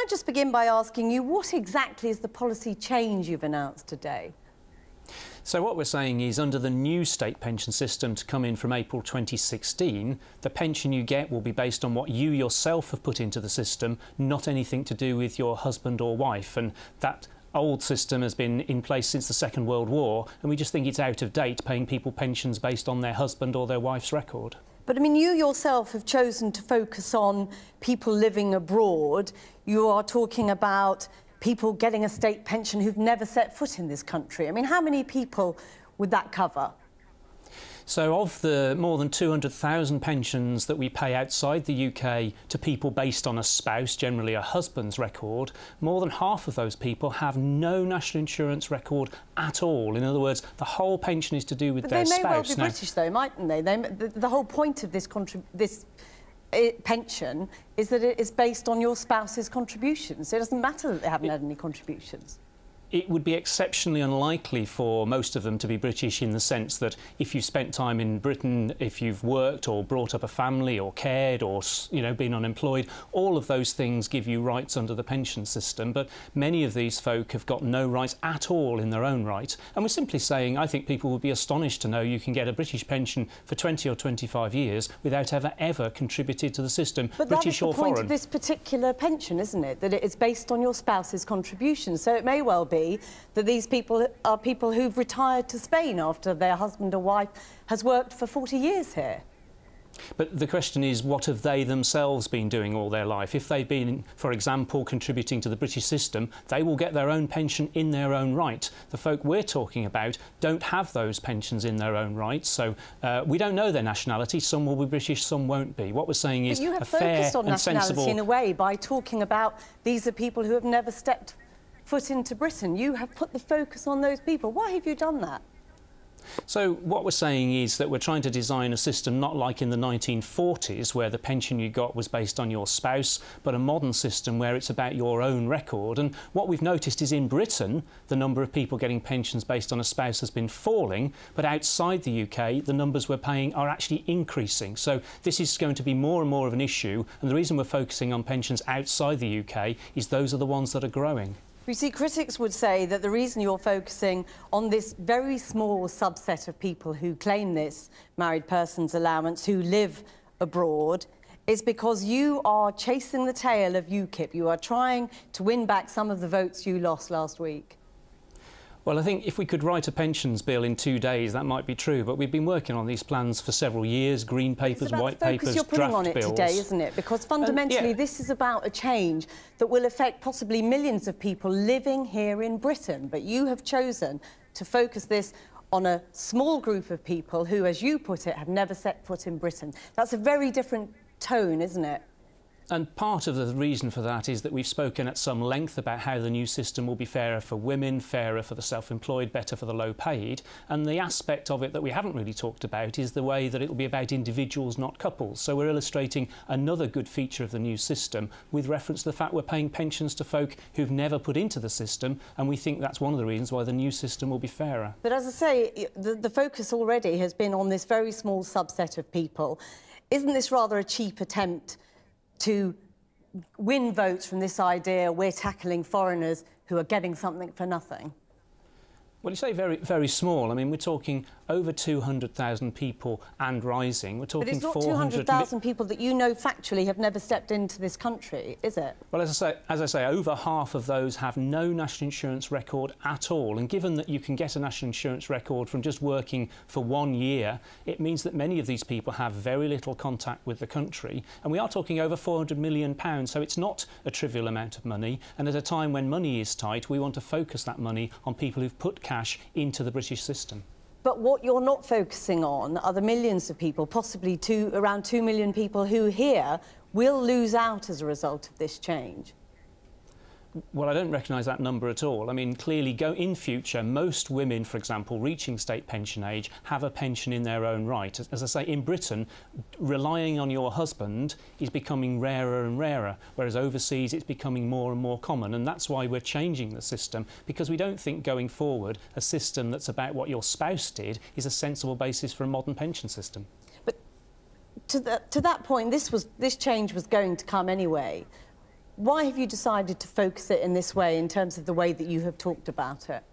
I just begin by asking you, what exactly is the policy change you've announced today? So what we're saying is, under the new state pension system to come in from April 2016, the pension you get will be based on what you yourself have put into the system, not anything to do with your husband or wife. And that old system has been in place since the Second World War, and we just think it's out of date, paying people pensions based on their husband or their wife's record. But, I mean, you yourself have chosen to focus on people living abroad. You are talking about people getting a state pension who've never set foot in this country. I mean, how many people would that cover? So of the more than 200,000 pensions that we pay outside the UK to people based on a spouse, generally a husband's record, more than half of those people have no national insurance record at all. In other words, the whole pension is to do with their spouse. But they may well be British, though, mightn't they? The whole point of this pension is that it is based on your spouse's contributions. So it doesn't matter that they haven't had any contributions. It would be exceptionally unlikely for most of them to be British, in the sense that if you've spent time in Britain, if you've worked or brought up a family or cared or, you know, been unemployed, all of those things give you rights under the pension system. But many of these folk have got no rights at all in their own right. And we're simply saying, I think people would be astonished to know you can get a British pension for 20 or 25 years without ever contributed to the system, but British or foreign. But that is the point of this particular pension, isn't it? That it is based on your spouse's contributions. So it may well be that these people are people who've retired to Spain after their husband or wife has worked for 40 years here. But the question is, what have they themselves been doing all their life? If they've been, for example, contributing to the British system, they will get their own pension in their own right. The folk we're talking about don't have those pensions in their own right, so we don't know their nationality. Some will be British, some won't be. What we're saying is a fair and sensible... But you have focused on nationality in a way by talking about these are people who have never stepped foot into Britain. You have put the focus on those people. Why have you done that? So what we're saying is that we're trying to design a system not like in the 1940s, where the pension you got was based on your spouse, but a modern system where it's about your own record. And what we've noticed is, in Britain, the number of people getting pensions based on a spouse has been falling, but outside the UK, the numbers we're paying are actually increasing. So this is going to be more and more of an issue, and the reason we're focusing on pensions outside the UK is those are the ones that are growing. You see, critics would say that the reason you're focusing on this very small subset of people who claim this married person's allowance, who live abroad, is because you are chasing the tail of Ukip. You are trying to win back some of the votes you lost last week. Well, I think if we could write a pensions bill in 2 days, that might be true. But we've been working on these plans for several years: green papers, white papers, you're putting draft on it bills. Today, isn't it? Because fundamentally, this is about a change that will affect possibly millions of people living here in Britain. But you have chosen to focus this on a small group of people who, as you put it, have never set foot in Britain. That's a very different tone, isn't it? And part of the reason for that is that we've spoken at some length about how the new system will be fairer for women, fairer for the self-employed, better for the low-paid. And the aspect of it that we haven't really talked about is the way that it will be about individuals, not couples. So we're illustrating another good feature of the new system with reference to the fact we're paying pensions to folk who've never put into the system, and we think that's one of the reasons why the new system will be fairer. But as I say, the focus already has been on this very small subset of people. Isn't this rather a cheap attempt to win votes from this idea we're tackling foreigners who are getting something for nothing? Well, you say very, very small. I mean, we're talking over 200,000 people and rising. We're talking 400... But it's not 200,000 people that you know factually have never stepped into this country, is it? Well, as I say, over half of those have no national insurance record at all. And given that you can get a national insurance record from just working for 1 year, it means that many of these people have very little contact with the country. And we are talking over £400 million, so it's not a trivial amount of money. And at a time when money is tight, we want to focus that money on people who've put cash into the British system. But what you're not focusing on are the millions of people, possibly around 2 million people who here will lose out as a result of this change. Well, I don't recognise that number at all. I mean, clearly, in future, most women, for example, reaching state pension age, have a pension in their own right. As I say, in Britain, relying on your husband is becoming rarer and rarer, whereas overseas it's becoming more and more common. And that's why we're changing the system, because we don't think going forward a system that's about what your spouse did is a sensible basis for a modern pension system. But to that point, this change was going to come anyway. Why have you decided to focus it in this way in terms of the way that you have talked about it?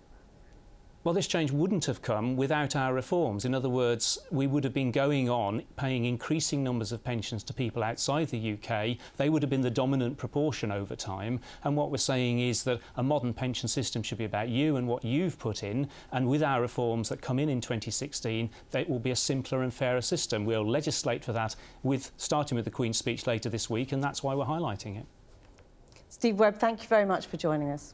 Well, this change wouldn't have come without our reforms. In other words, we would have been going on paying increasing numbers of pensions to people outside the UK. They would have been the dominant proportion over time. And what we're saying is that a modern pension system should be about you and what you've put in. And with our reforms that come in 2016, it will be a simpler and fairer system. We'll legislate for that, starting with the Queen's speech later this week, and that's why we're highlighting it. Steve Webb, thank you very much for joining us.